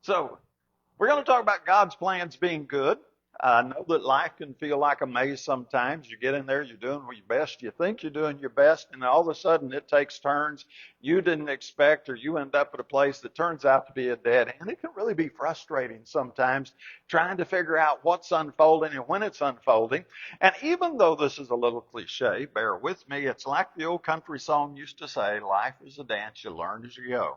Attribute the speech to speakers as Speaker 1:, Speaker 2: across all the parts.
Speaker 1: So we're going to talk about God's plans being good. I know that life can feel like a maze sometimes. You get in there, you're doing your best, you think you're doing your best, and all of a sudden it takes turns you didn't expect, or you end up at a place that turns out to be a dead end. It can really be frustrating sometimes trying to figure out what's unfolding and when it's unfolding. And even though this is a little cliche, bear with me, it's like the old country song used to say, life is a dance, you learn as you go.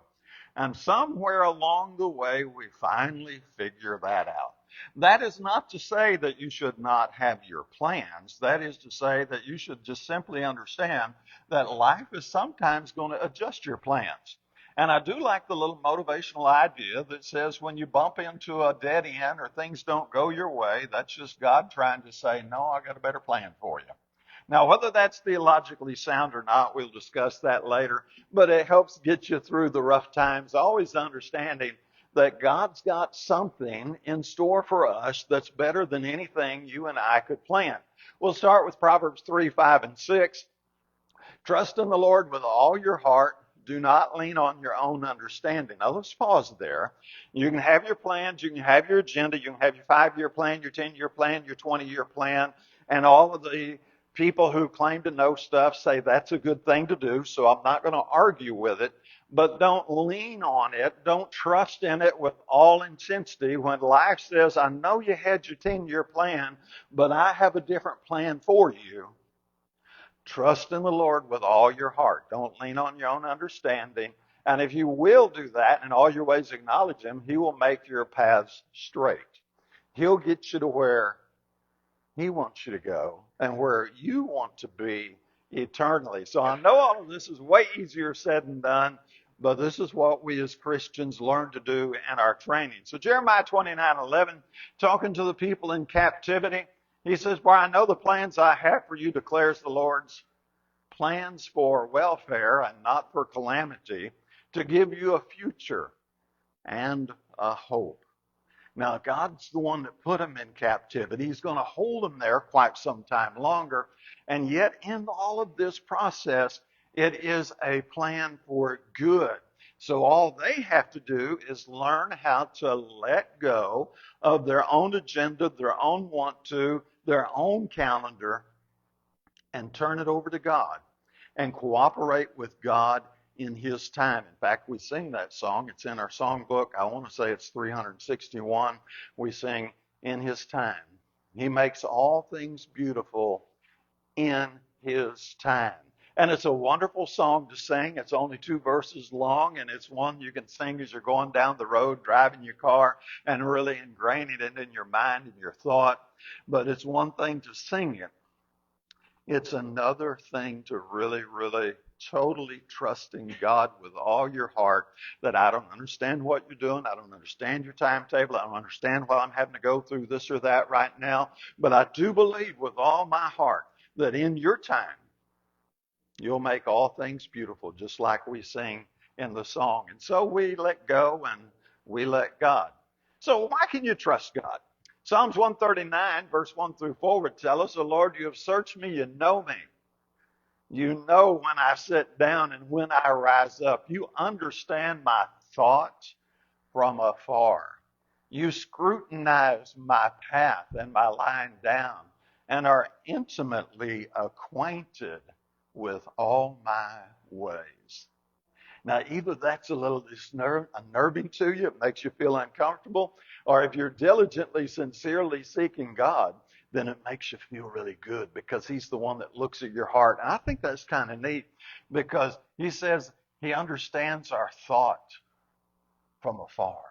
Speaker 1: And somewhere along the way, we finally figure that out. That is not to say that you should not have your plans. That is to say that you should just simply understand that life is sometimes going to adjust your plans. And I do like the little motivational idea that says when you bump into a dead end or things don't go your way, that's just God trying to say, no, I got a better plan for you. Now, whether that's theologically sound or not, we'll discuss that later, but it helps get you through the rough times, always understanding that God's got something in store for us that's better than anything you and I could plan. We'll start with Proverbs 3, 5, and 6. Trust in the Lord with all your heart. Do not lean on your own understanding. Now, let's pause there. You can have your plans. You can have your agenda. You can have your 5-year plan, your 10-year plan, your 20-year plan, and all of the people who claim to know stuff say that's a good thing to do, so I'm not going to argue with it. But don't lean on it. Don't trust in it with all intensity when life says, I know you had your 10-year plan, but I have a different plan for you. Trust in the Lord with all your heart. Don't lean on your own understanding. And if you will do that, in all your ways acknowledge Him, He will make your paths straight. He'll get you to where He wants you to go and where you want to be eternally. So I know all of this is way easier said than done, but this is what we as Christians learn to do in our training. So Jeremiah 29:11, talking to the people in captivity, he says, for I know the plans I have for you, declares the Lord's, plans for welfare and not for calamity, to give you a future and a hope. Now, God's the one that put them in captivity. He's going to hold them there quite some time longer. And yet, in all of this process, it is a plan for good. So all they have to do is learn how to let go of their own agenda, their own want to, their own calendar, and turn it over to God and cooperate with God in His time. In fact, we sing that song. It's in our songbook. I want to say it's 361. We sing, in His time. He makes all things beautiful in His time. And it's a wonderful song to sing. It's only 2 verses long, and it's one you can sing as you're going down the road, driving your car, and really ingraining it in your mind and your thought. But it's one thing to sing it. It's another thing to really, really totally trusting God with all your heart, that I don't understand what you're doing. I don't understand your timetable. I don't understand why I'm having to go through this or that right now. But I do believe with all my heart that in your time, you'll make all things beautiful, just like we sing in the song. And so we let go and we let God. So why can you trust God? Psalms 139, verse 1 through 4 would tell us, "O Lord, you have searched me, you know me. You know when I sit down and when I rise up. You understand my thoughts from afar. You scrutinize my path and my lying down, and are intimately acquainted with all my ways." Now, either that's a little unnerving to you, it makes you feel uncomfortable, or if you're diligently, sincerely seeking God, then it makes you feel really good because He's the one that looks at your heart. And I think that's kind of neat because He says He understands our thought from afar.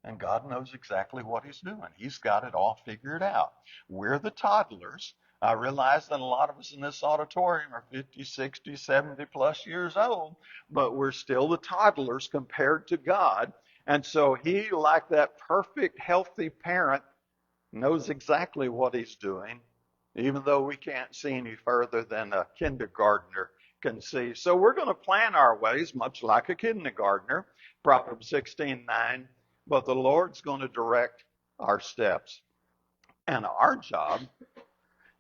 Speaker 1: And God knows exactly what He's doing. He's got it all figured out. We're the toddlers. I realize that a lot of us in this auditorium are 50, 60, 70 plus years old, but we're still the toddlers compared to God. And so He, like that perfect, healthy parent, knows exactly what He's doing, even though we can't see any further than a kindergartner can see. So we're going to plan our ways much like a kindergartner. Proverbs 16:9. But the Lord's going to direct our steps. And our job,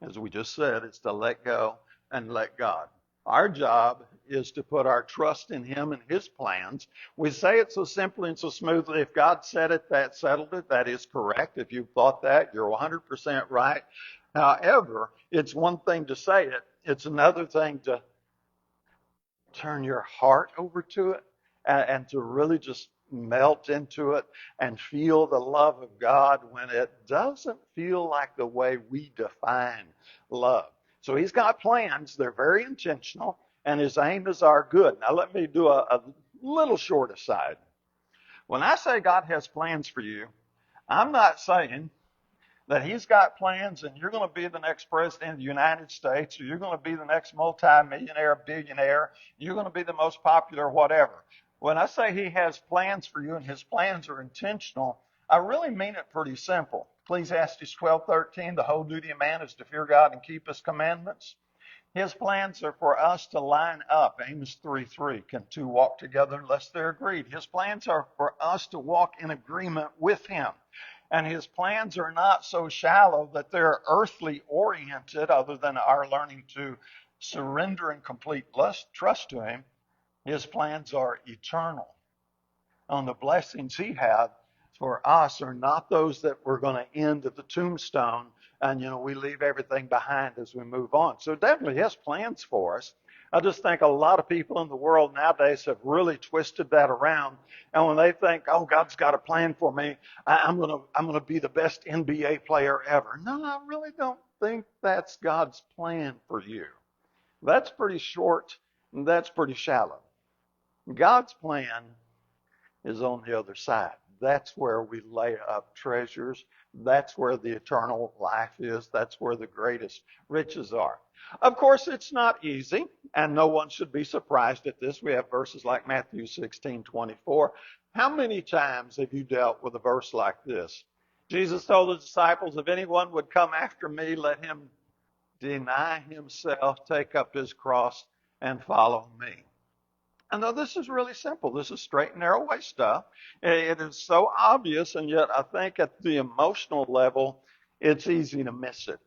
Speaker 1: as we just said, is to let go and let God. Our job is to put our trust in Him and His plans. We say it so simply and so smoothly. If God said it, that settled it. That is correct. If you thought that, you're 100% right. However, it's one thing to say it. It's another thing to turn your heart over to it and to really just melt into it and feel the love of God when it doesn't feel like the way we define love. So He's got plans. They're very intentional, and His aim is our good. Now let me do a little short aside. When I say God has plans for you, I'm not saying that He's got plans and you're going to be the next president of the United States, or you're going to be the next multi-millionaire, billionaire, you're going to be the most popular, whatever. When I say He has plans for you and His plans are intentional, I really mean it pretty simple. Ecclesiastes 12:13, the whole duty of man is to fear God and keep His commandments. His plans are for us to line up. Amos 3:3, can two walk together unless they're agreed? His plans are for us to walk in agreement with Him. And His plans are not so shallow that they're earthly oriented, other than our learning to surrender and complete trust to Him. His plans are eternal. And the blessings He had for us are not those that we're going to end at the tombstone and, we leave everything behind as we move on. So definitely He has plans for us. I just think a lot of people in the world nowadays have really twisted that around. And when they think, oh, God's got a plan for me, I'm gonna be the best NBA player ever. No, I really don't think that's God's plan for you. That's pretty short and that's pretty shallow. God's plan is on the other side. That's where we lay up treasures. That's where the eternal life is. That's where the greatest riches are. Of course, it's not easy, and no one should be surprised at this. We have verses like Matthew 16:24. How many times have you dealt with a verse like this? Jesus told the disciples, if anyone would come after me, let him deny himself, take up his cross, and follow me. And though this is really simple, this is straight and narrow way stuff. It is so obvious, and yet I think at the emotional level, it's easy to miss it.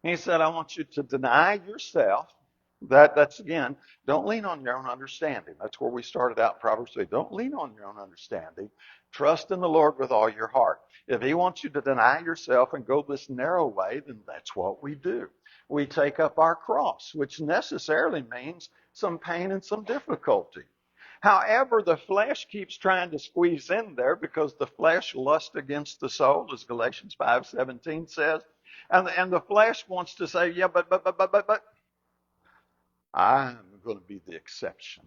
Speaker 1: He said, I want you to deny yourself. That's again, don't lean on your own understanding. That's where we started out in Proverbs 3. Don't lean on your own understanding. Trust in the Lord with all your heart. If He wants you to deny yourself and go this narrow way, then that's what we do. We take up our cross, which necessarily means some pain and some difficulty. However, the flesh keeps trying to squeeze in there because the flesh lusts against the soul, as Galatians 5:17 says. And the flesh wants to say, yeah, but I'm going to be the exception.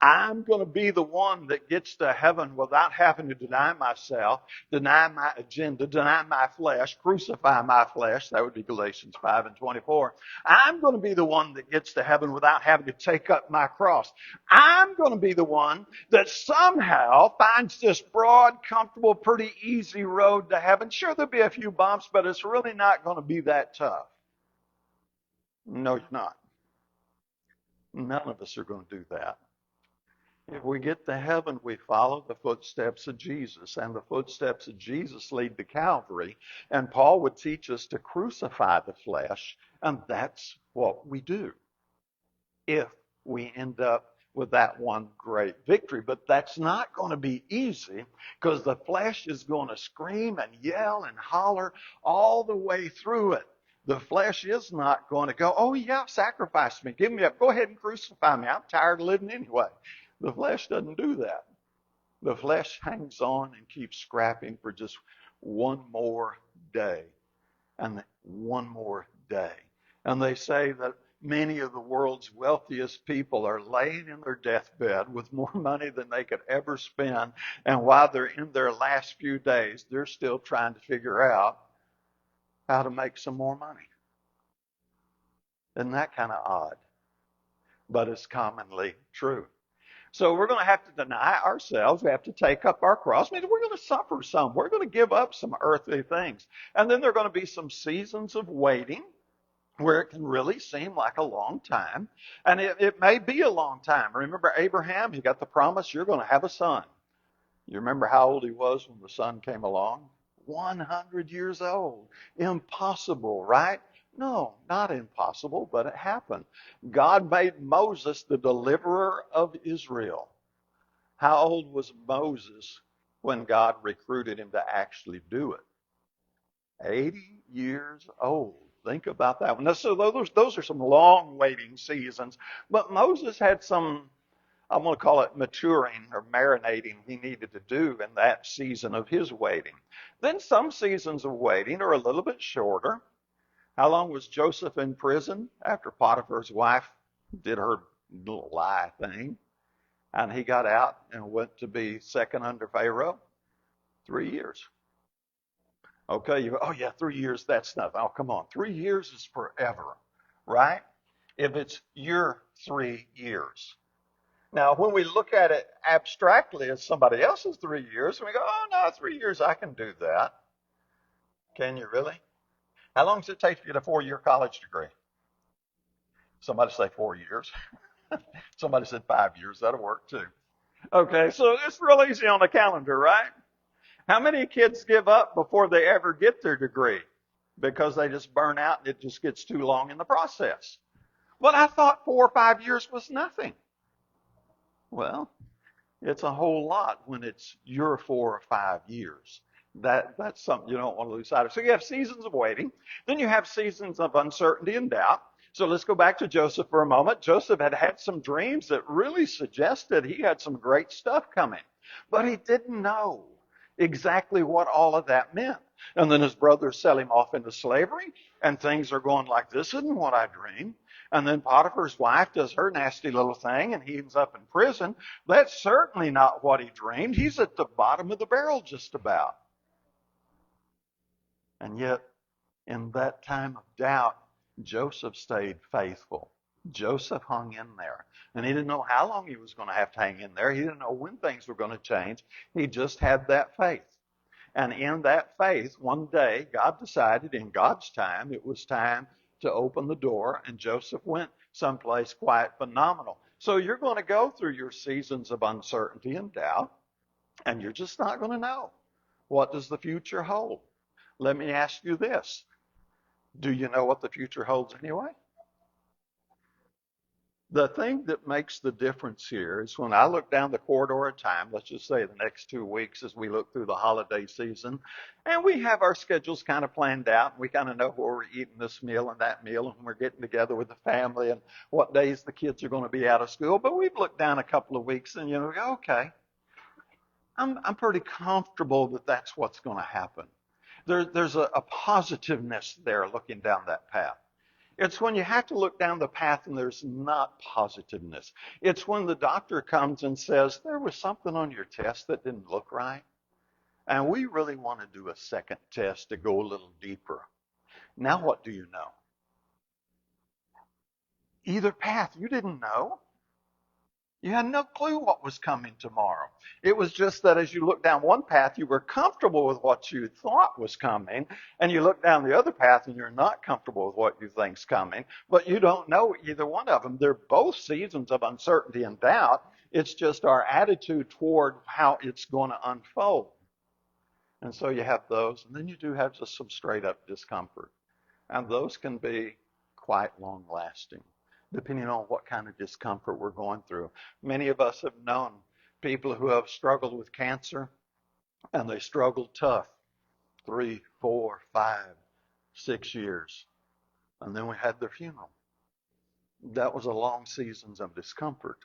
Speaker 1: I'm going to be the one that gets to heaven without having to deny myself, deny my agenda, deny my flesh, crucify my flesh. That would be Galatians 5:24. I'm going to be the one that gets to heaven without having to take up my cross. I'm going to be the one that somehow finds this broad, comfortable, pretty easy road to heaven. Sure, there'll be a few bumps, but it's really not going to be that tough. No, you're not. None of us are going to do that. If we get to heaven, we follow the footsteps of Jesus, and the footsteps of Jesus lead to Calvary. And Paul would teach us to crucify the flesh, and that's what we do if we end up with that one great victory. But that's not going to be easy, because the flesh is going to scream and yell and holler all the way through it. The flesh is not going to go, oh yeah, sacrifice me, give me up, go ahead and crucify me, I'm tired of living anyway. The flesh doesn't do that. The flesh hangs on and keeps scrapping for just one more day and one more day. And they say that many of the world's wealthiest people are laying in their deathbed with more money than they could ever spend. And while they're in their last few days, they're still trying to figure out how to make some more money. Isn't that kind of odd? But it's commonly true. So we're going to have to deny ourselves. We have to take up our cross. I mean, we're going to suffer some. We're going to give up some earthly things. And then there are going to be some seasons of waiting where it can really seem like a long time. And it may be a long time. Remember Abraham? He got the promise, you're going to have a son. You remember how old he was when the son came along? 100 years old. Impossible, right? No, not impossible, but it happened. God made Moses the deliverer of Israel. How old was Moses when God recruited him to actually do it? 80 years old. Think about that one. So those are some long waiting seasons. But Moses had some, I'm going to call it maturing or marinating he needed to do in that season of his waiting. Then some seasons of waiting are a little bit shorter. How long was Joseph in prison after Potiphar's wife did her little lie thing? And he got out and went to be second under Pharaoh? 3 years. Okay, you go, oh yeah, 3 years, that's nothing. Oh, come on. 3 years is forever, right? If it's your 3 years. Now, when we look at it abstractly as somebody else's 3 years, we go, oh no, 3 years, I can do that. Can you really? How long does it take to get a 4-year college degree? Somebody say 4 years. Somebody said 5 years. That'll work too. Okay, so it's real easy on the calendar, right? How many kids give up before they ever get their degree? Because they just burn out and it just gets too long in the process. Well, I thought 4 or 5 years was nothing. Well, it's a whole lot when it's your 4 or 5 years. That's something you don't want to lose sight of. So you have seasons of waiting. Then you have seasons of uncertainty and doubt. So let's go back to Joseph for a moment. Joseph had had some dreams that really suggested he had some great stuff coming, but he didn't know exactly what all of that meant. And then his brothers sell him off into slavery, and things are going like, this isn't what I dreamed. And then Potiphar's wife does her nasty little thing, and he ends up in prison. That's certainly not what he dreamed. He's at the bottom of the barrel just about. And yet, in that time of doubt, Joseph stayed faithful. Joseph hung in there. And he didn't know how long he was going to have to hang in there. He didn't know when things were going to change. He just had that faith. And in that faith, one day, God decided in God's time, it was time to open the door, and Joseph went someplace quite phenomenal. So you're going to go through your seasons of uncertainty and doubt, and you're just not going to know. What does the future hold? Let me ask you this. Do you know what the future holds anyway? The thing that makes the difference here is when I look down the corridor of time, let's just say the next 2 weeks as we look through the holiday season, and we have our schedules kind of planned out, and we kind of know where we're eating this meal and that meal, and we're getting together with the family, and what days the kids are going to be out of school. But we've looked down a couple of weeks, and we go, okay, I'm pretty comfortable that that's what's going to happen. There's a positiveness there looking down that path. It's when you have to look down the path and there's not positiveness. It's when the doctor comes and says, there was something on your test that didn't look right. And we really want to do a second test to go a little deeper. Now what do you know? Either path, you didn't know. You had no clue what was coming tomorrow. It was just that as you look down one path, you were comfortable with what you thought was coming, and you look down the other path and you're not comfortable with what you think's coming, but you don't know either one of them. They're both seasons of uncertainty and doubt. It's just our attitude toward how it's going to unfold. And so you have those, and then you do have just some straight up discomfort. And those can be quite long lasting, depending on what kind of discomfort we're going through. Many of us have known people who have struggled with cancer, and they struggled tough 3, 4, 5, 6 years. And then we had their funeral. That was a long season of discomfort.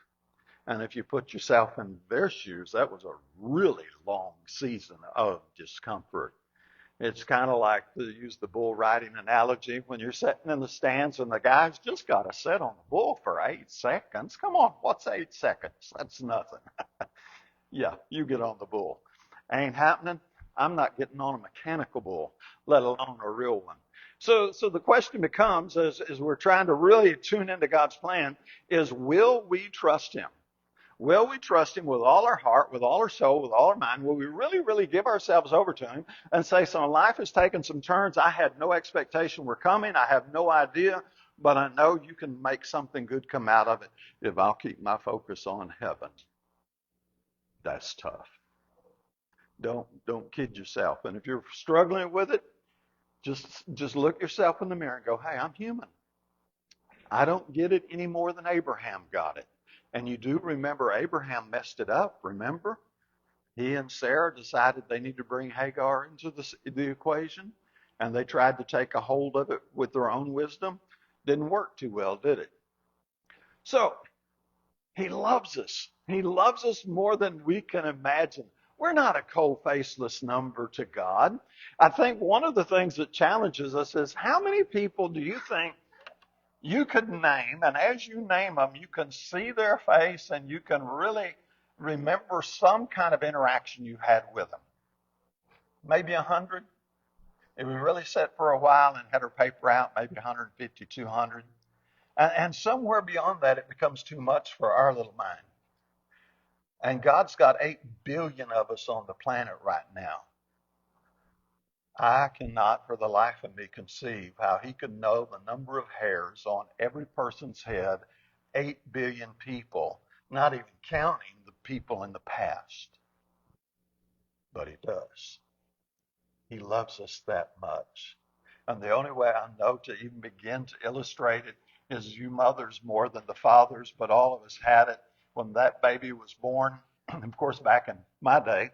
Speaker 1: And if you put yourself in their shoes, that was a really long season of discomfort. It's kind of like, to use the bull riding analogy, when you're sitting in the stands and the guy's just got to sit on the bull for 8 seconds. Come on, what's 8 seconds? That's nothing. Yeah, you get on the bull. Ain't happening. I'm not getting on a mechanical bull, let alone a real one. So the question becomes, as we're trying to really tune into God's plan, is will we trust him? Will we trust him with all our heart, with all our soul, with all our mind? Will we really, really give ourselves over to him and say, so life has taken some turns. I had no expectation were coming. I have no idea, but I know you can make something good come out of it if I'll keep my focus on heaven. That's tough. Don't kid yourself. And if you're struggling with it, Just look yourself in the mirror and go, hey, I'm human. I don't get it any more than Abraham got it. And you do remember Abraham messed it up, remember? He and Sarah decided they need to bring Hagar into the equation, and they tried to take a hold of it with their own wisdom. Didn't work too well, did it? So he loves us. He loves us more than we can imagine. We're not a cold, faceless number to God. I think one of the things that challenges us is how many people do you think you could name, and as you name them, you can see their face and you can really remember some kind of interaction you had with them? Maybe 100? If we really sat for a while and had our paper out, maybe 150, 200. And somewhere beyond that, it becomes too much for our little mind. And God's got 8 billion of us on the planet right now. I cannot for the life of me conceive how he could know the number of hairs on every person's head, 8 billion people, not even counting the people in the past. But he does. He loves us that much. And the only way I know to even begin to illustrate it is you mothers more than the fathers, but all of us had it when that baby was born. Of course, back in my day,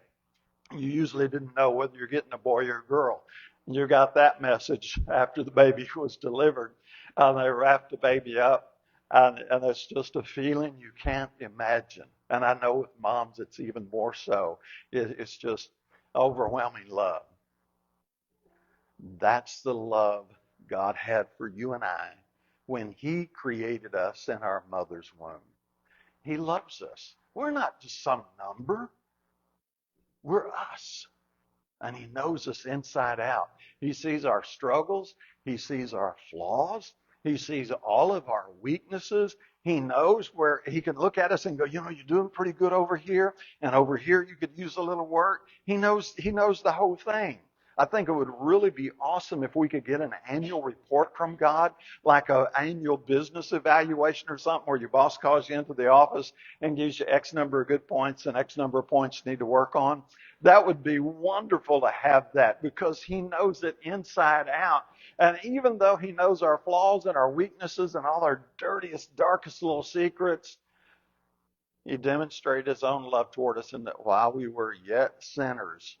Speaker 1: you usually didn't know whether you're getting a boy or a girl. You got that message after the baby was delivered. And they wrapped the baby up. And it's just a feeling you can't imagine. And I know with moms, it's even more so. It's just overwhelming love. That's the love God had for you and I when he created us in our mother's womb. He loves us. We're not just some number. We're us. And he knows us inside out. He sees our struggles. He sees our flaws. He sees all of our weaknesses. He knows where he can look at us and go, you're doing pretty good over here. And over here you could use a little work. He knows the whole thing. I think it would really be awesome if we could get an annual report from God, like an annual business evaluation or something where your boss calls you into the office and gives you X number of good points and X number of points you need to work on. That would be wonderful to have that because he knows it inside out. And even though he knows our flaws and our weaknesses and all our dirtiest, darkest little secrets, he demonstrated his own love toward us in that while we were yet sinners,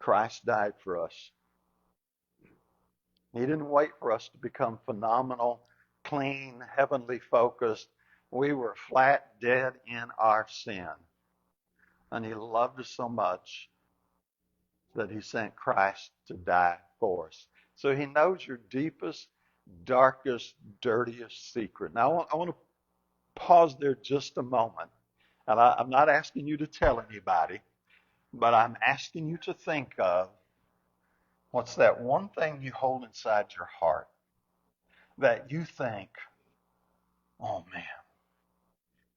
Speaker 1: Christ died for us. He didn't wait for us to become phenomenal, clean, heavenly focused. We were flat dead in our sin. And he loved us so much that he sent Christ to die for us. So he knows your deepest, darkest, dirtiest secret. Now, I want to pause there just a moment. And I'm not asking you to tell anybody, but I'm asking you to think of what's that one thing you hold inside your heart that you think, oh man,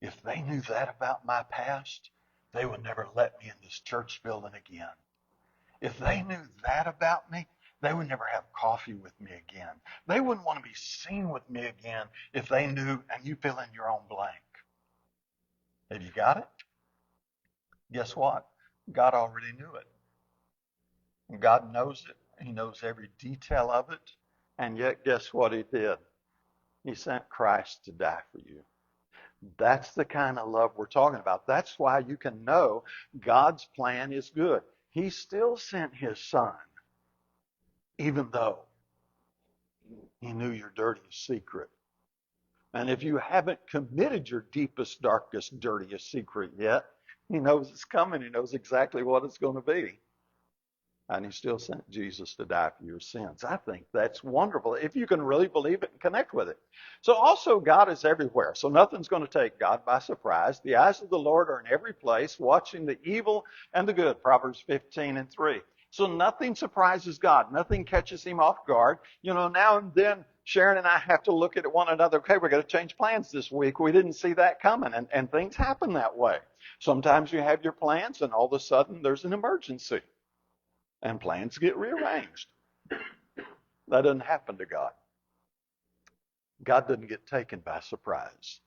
Speaker 1: if they knew that about my past, they would never let me in this church building again. If they knew that about me, they would never have coffee with me again. They wouldn't want to be seen with me again if they knew, and you fill in your own blank. Have you got it? Guess what? God already knew it. And God knows it. He knows every detail of it. And yet, guess what he did? He sent Christ to die for you. That's the kind of love we're talking about. That's why you can know God's plan is good. He still sent his son, even though he knew your dirtiest secret. And if you haven't committed your deepest, darkest, dirtiest secret yet, he knows it's coming. He knows exactly what it's going to be. And he still sent Jesus to die for your sins. I think that's wonderful if you can really believe it and connect with it. So also God is everywhere. So nothing's going to take God by surprise. The eyes of the Lord are in every place, watching the evil and the good. Proverbs 15:3. So nothing surprises God. Nothing catches him off guard. Now and then Sharon and I have to look at one another. Okay, we're going to change plans this week. We didn't see that coming. And things happen that way. Sometimes you have your plans and all of a sudden there's an emergency. And plans get rearranged. That doesn't happen to God. God doesn't get taken by surprise.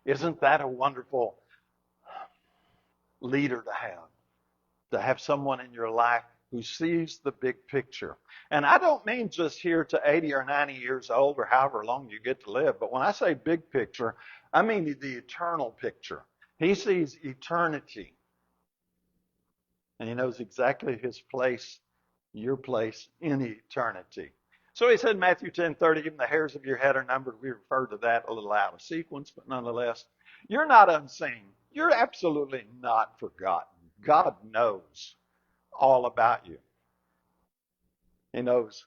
Speaker 1: Isn't that a wonderful leader to have? To have someone in your life who sees the big picture. And I don't mean just here to 80 or 90 years old or however long you get to live, but when I say big picture, I mean the eternal picture. He sees eternity, and he knows exactly his place, your place in eternity. So he said in Matthew 10:30, even the hairs of your head are numbered. We refer to that a little out of sequence, but nonetheless, you're not unseen. You're absolutely not forgotten. God knows all about you. He knows,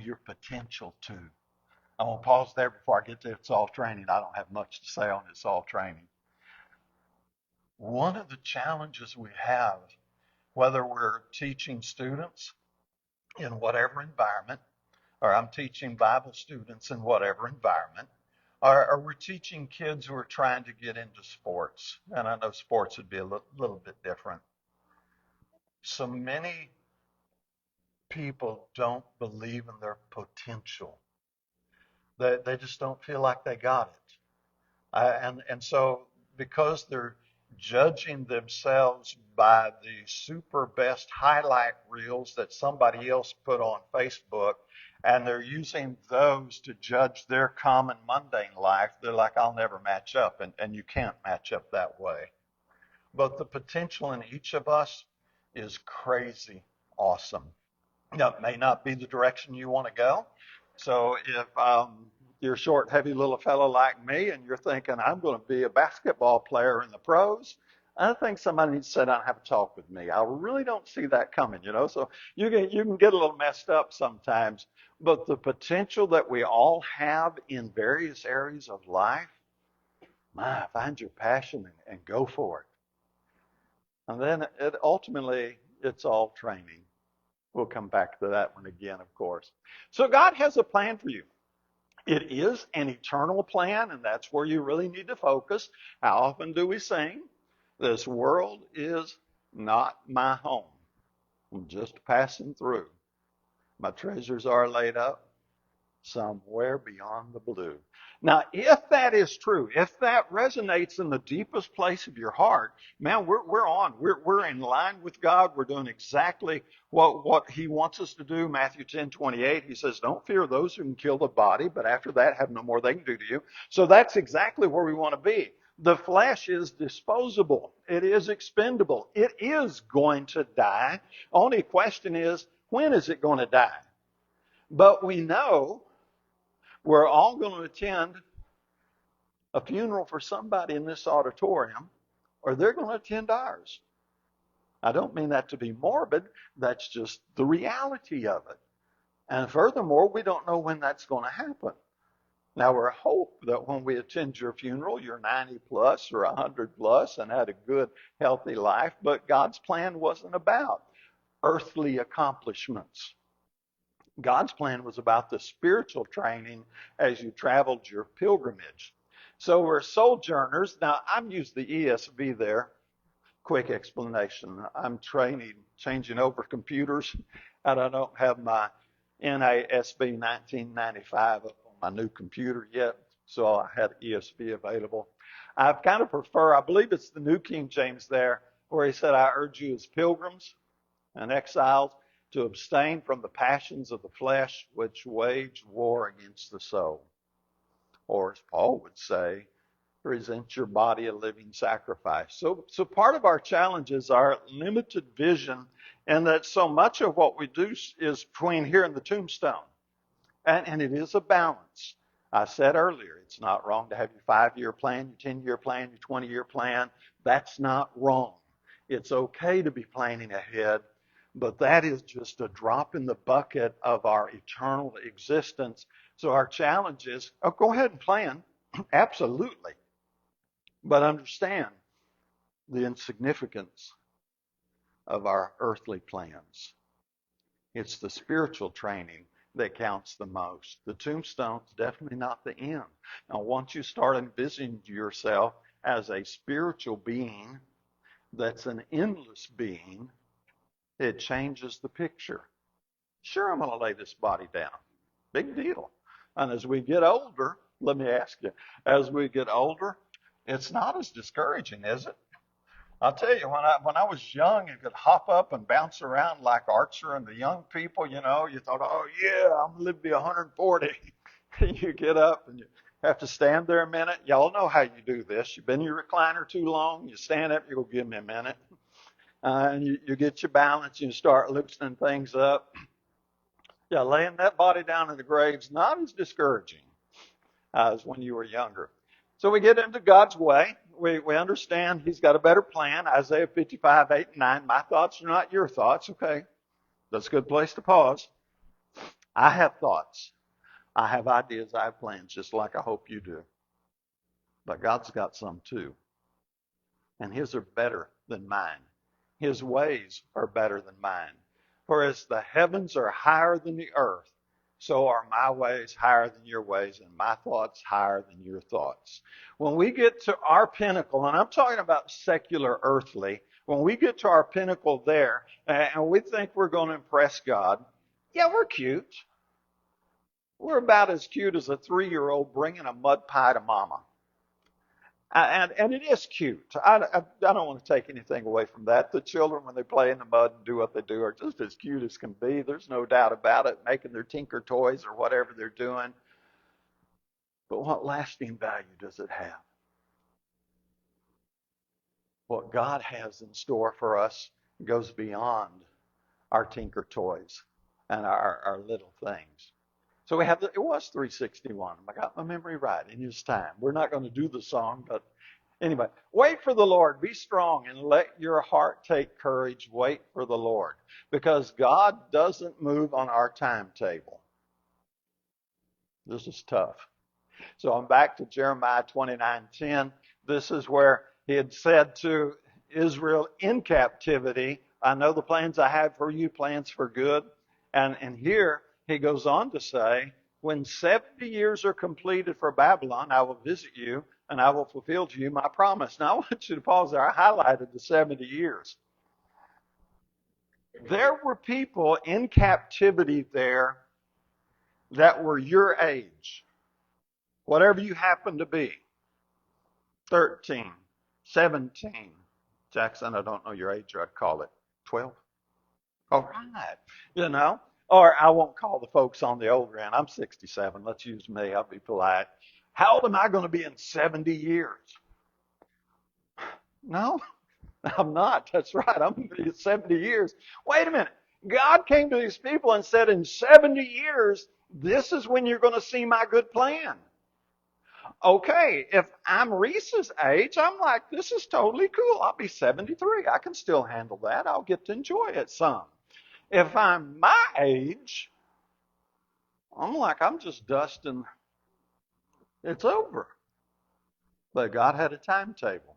Speaker 1: your potential too. I'm going to pause there before I get to It's All Training. I don't have much to say on It's All Training. One of the challenges we have, whether we're teaching students in whatever environment, or I'm teaching Bible students in whatever environment, or we're teaching kids who are trying to get into sports, and I know sports would be a little bit different. So many people don't believe in their potential. They just don't feel like they got it. And so because they're judging themselves by the super best highlight reels that somebody else put on Facebook, and they're using those to judge their common mundane life, they're like, I'll never match up. And you can't match up that way. But the potential in each of us is crazy awesome. Now, it may not be the direction you want to go. So if you're a short, heavy little fellow like me and you're thinking, I'm going to be a basketball player in the pros, I think somebody needs to sit down and have a talk with me. I really don't see that coming, So you can get a little messed up sometimes. But the potential that we all have in various areas of life, find your passion and go for it. And then ultimately, it's all training. We'll come back to that one again, of course. So God has a plan for you. It is an eternal plan, and that's where you really need to focus. How often do we sing? This world is not my home. I'm just passing through. My treasures are laid up somewhere beyond the blue. Now, if that is true, if that resonates in the deepest place of your heart, man, we're on. We're in line with God. We're doing exactly what He wants us to do. Matthew 10:28, He says, don't fear those who can kill the body, but after that have no more they can do to you. So that's exactly where we want to be. The flesh is disposable. It is expendable. It is going to die. Only question is, when is it going to die? But we know we're all going to attend a funeral for somebody in this auditorium, or they're going to attend ours. I don't mean that to be morbid. That's just the reality of it. And furthermore, we don't know when that's going to happen. Now, we're hope that when we attend your funeral, you're 90 plus or 100 plus and had a good, healthy life. But God's plan wasn't about earthly accomplishments. God's plan was about the spiritual training as you traveled your pilgrimage. So we're sojourners. Now, I'm using the ESV there. Quick explanation. I'm changing over computers, and I don't have my NASB 1995 up on my new computer yet, so I had ESV available. I kind of prefer, I believe it's the New King James there, where he said, I urge you as pilgrims and exiles to abstain from the passions of the flesh which wage war against the soul. Or as Paul would say, present your body a living sacrifice. So part of our challenge is our limited vision, and that so much of what we do is between here and the tombstone. And it is a balance. I said earlier, it's not wrong to have your 5-year plan, your 10-year plan, your 20-year plan. That's not wrong. It's okay to be planning ahead. But that is just a drop in the bucket of our eternal existence. So our challenge is, go ahead and plan. Absolutely. But understand the insignificance of our earthly plans. It's the spiritual training that counts the most. The tombstone's definitely not the end. Now, once you start envisioning yourself as a spiritual being that's an endless being, it changes the picture. Sure, I'm going to lay this body down. Big deal. And as we get older, let me ask you, as we get older, it's not as discouraging, is it? I'll tell you, when I was young and could hop up and bounce around like Archer and the young people, you thought, oh yeah, I'm gonna live to be 140. You get up and you have to stand there a minute. Y'all know how you do this. You've been in your recliner too long. You stand up, you go, give me a minute. And you get your balance, you start loosening things up. Yeah, laying that body down in the grave's not as discouraging as when you were younger. So we get into God's way. We understand He's got a better plan. Isaiah 55, 8 and 9. My thoughts are not your thoughts. Okay, that's a good place to pause. I have thoughts. I have ideas. I have plans, just like I hope you do. But God's got some too. And His are better than mine. His ways are better than mine. For as the heavens are higher than the earth, so are my ways higher than your ways, and my thoughts higher than your thoughts. When we get to our pinnacle, and I'm talking about secular earthly, when we get to our pinnacle there, and we think we're going to impress God, yeah, we're cute. We're about as cute as a 3-year-old bringing a mud pie to mama. And it is cute. I don't want to take anything away from that. The children, when they play in the mud and do what they do, are just as cute as can be. There's no doubt about it, making their tinker toys or whatever they're doing. But what lasting value does it have? What God has in store for us goes beyond our tinker toys and our little things. So it was 361. I got my memory right in His time. We're not going to do the song, but anyway, wait for the Lord. Be strong and let your heart take courage. Wait for the Lord, because God doesn't move on our timetable. This is tough. So I'm back to Jeremiah 29:10. This is where He had said to Israel in captivity, I know the plans I have for you, plans for good. And here He goes on to say, when 70 years are completed for Babylon, I will visit you and I will fulfill to you my promise. Now I want you to pause there. I highlighted the 70 years. There were people in captivity there that were your age, whatever you happen to be. 13, 17. Jackson, I don't know your age, I'd call it 12. All right. Or I won't call the folks on the older end. I'm 67. Let's use me. I'll be polite. How old am I going to be in 70 years? No, I'm not. That's right. I'm going to be in 70 years. Wait a minute. God came to these people and said, in 70 years, this is when you're going to see my good plan. Okay, if I'm Reese's age, I'm like, this is totally cool. I'll be 73. I can still handle that. I'll get to enjoy it some. If I'm my age, I'm like, I'm just dusting. It's over. But God had a timetable.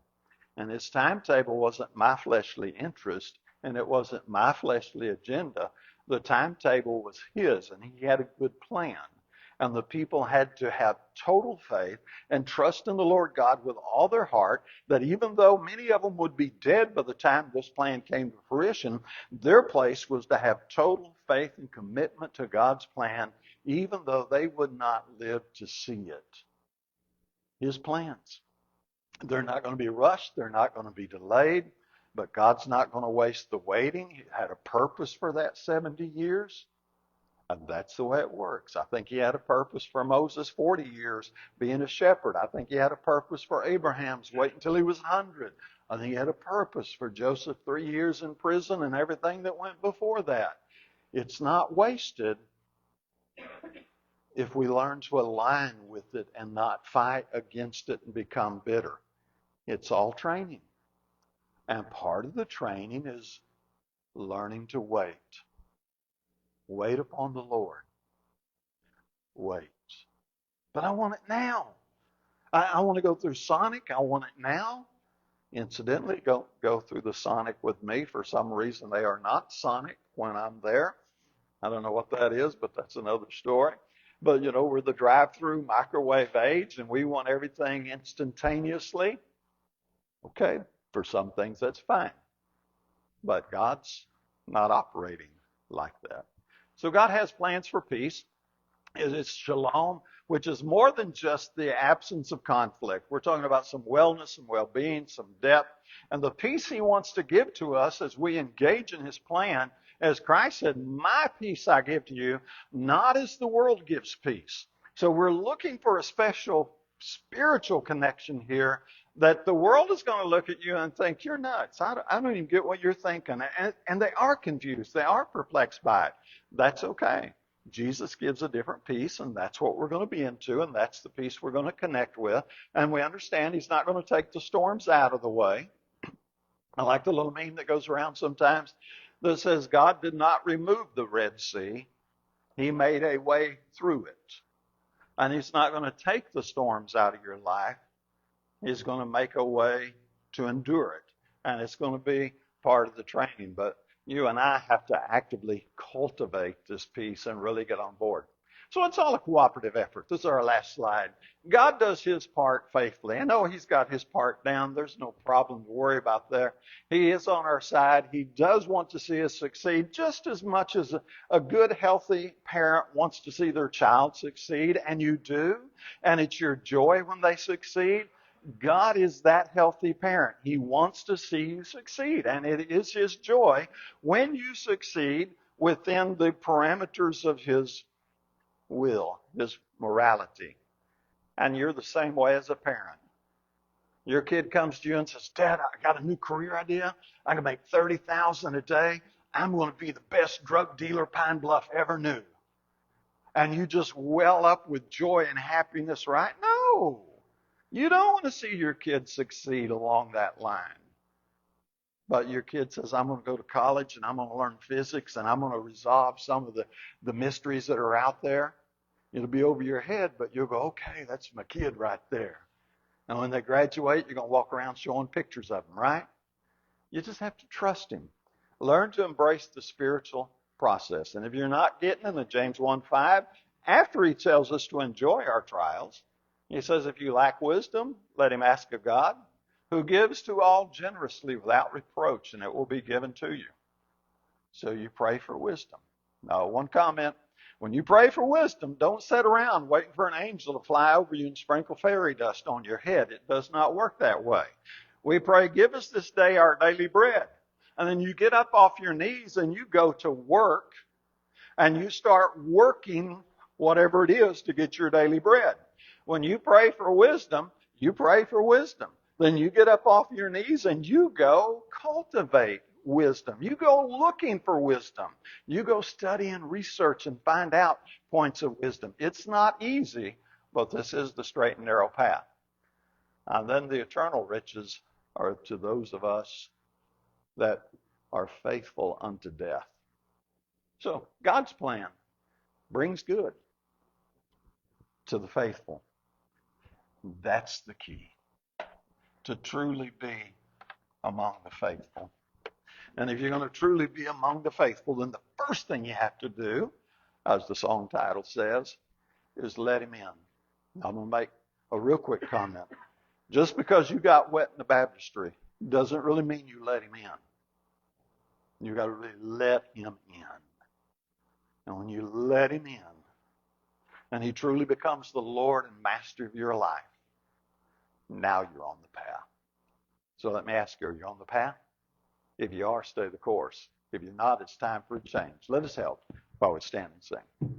Speaker 1: And His timetable wasn't my fleshly interest, and it wasn't my fleshly agenda. The timetable was His, and He had a good plan. And the people had to have total faith and trust in the Lord God with all their heart, that even though many of them would be dead by the time this plan came to fruition, their place was to have total faith and commitment to God's plan, even though they would not live to see it. His plans. They're not going to be rushed. They're not going to be delayed. But God's not going to waste the waiting. He had a purpose for that 70 years. And that's the way it works. I think He had a purpose for Moses 40 years being a shepherd. I think He had a purpose for Abraham's waiting until he was 100. I think He had a purpose for Joseph 3 years in prison and everything that went before that. It's not wasted if we learn to align with it and not fight against it and become bitter. It's all training. And part of the training is learning to wait. Wait upon the Lord. Wait. But I want it now. I want to go through Sonic. I want it now. Incidentally, go through the Sonic with me. For some reason, they are not Sonic when I'm there. I don't know what that is, but that's another story. But, we're the drive-through microwave age, and we want everything instantaneously. Okay, for some things, that's fine. But God's not operating like that. So God has plans for peace. It is shalom, which is more than just the absence of conflict. We're talking about some wellness, some well-being, some depth, and the peace he wants to give to us as we engage in his plan. As Christ said, my peace I give to you, not as the world gives peace. So we're looking for a special spiritual connection here that the world is going to look at you and think, you're nuts. I don't even get what you're thinking. And they are confused. They are perplexed by it. That's okay. Jesus gives a different peace, and that's what we're going to be into, and that's the peace we're going to connect with. And we understand he's not going to take the storms out of the way. I like the little meme that goes around sometimes that says God did not remove the Red Sea. He made a way through it. And he's not going to take the storms out of your life. He's going to make a way to endure it. And it's going to be part of the training. But you and I have to actively cultivate this peace and really get on board. So it's all a cooperative effort. This is our last slide. God does his part faithfully. I know he's got his part down. There's no problem to worry about there. He is on our side. He does want to see us succeed just as much as a good, healthy parent wants to see their child succeed. And you do. And it's your joy when they succeed. God is that healthy parent. He wants to see you succeed. And it is his joy when you succeed within the parameters of his will, his morality. And you're the same way as a parent. Your kid comes to you and says, Dad, I got a new career idea. I can make $30,000 a day. I'm going to be the best drug dealer Pine Bluff ever knew. And you just well up with joy and happiness, right? No. You don't want to see your kid succeed along that line. But your kid says, I'm going to go to college and I'm going to learn physics and I'm going to resolve some of the mysteries that are out there. It'll be over your head, but you'll go, okay, that's my kid right there. And when they graduate, you're going to walk around showing pictures of them, right? You just have to trust him. Learn to embrace the spiritual process. And if you're not getting it in James 1:5, after he tells us to enjoy our trials, he says, if you lack wisdom, let him ask of God, who gives to all generously without reproach, and it will be given to you. So you pray for wisdom. Now, one comment. When you pray for wisdom, don't sit around waiting for an angel to fly over you and sprinkle fairy dust on your head. It does not work that way. We pray, give us this day our daily bread. And then you get up off your knees and you go to work and you start working whatever it is to get your daily bread. When you pray for wisdom, you pray for wisdom. Then you get up off your knees and you go cultivate wisdom. You go looking for wisdom. You go study and research and find out points of wisdom. It's not easy, but this is the straight and narrow path. And then the eternal riches are to those of us that are faithful unto death. So God's plan brings good to the faithful. That's the key, to truly be among the faithful. And if you're going to truly be among the faithful, then the first thing you have to do, as the song title says, is let him in. I'm going to make a real quick comment. Just because you got wet in the baptistry doesn't really mean you let him in. You got to really let him in. And when you let him in, and he truly becomes the Lord and master of your life, now you're on the path. So let me ask you, are you on the path? If you are, stay the course. If you're not, it's time for a change. Let us help while we stand and sing.